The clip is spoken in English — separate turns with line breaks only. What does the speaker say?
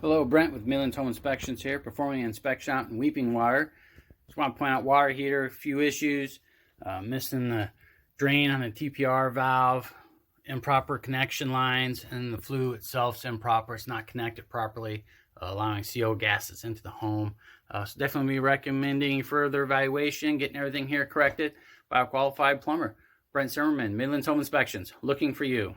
Hello, Brent with Midlands Home Inspections here, performing an inspection out in Weeping Water. Just want to point out water heater, a few issues. Missing the drain on the TPR valve, improper connection lines, and the flue itself is improper. It's not connected properly, allowing CO gases into the home. So definitely be recommending further evaluation, getting everything here corrected by a qualified plumber. Brent Zimmerman, Midlands Home Inspections, looking for you.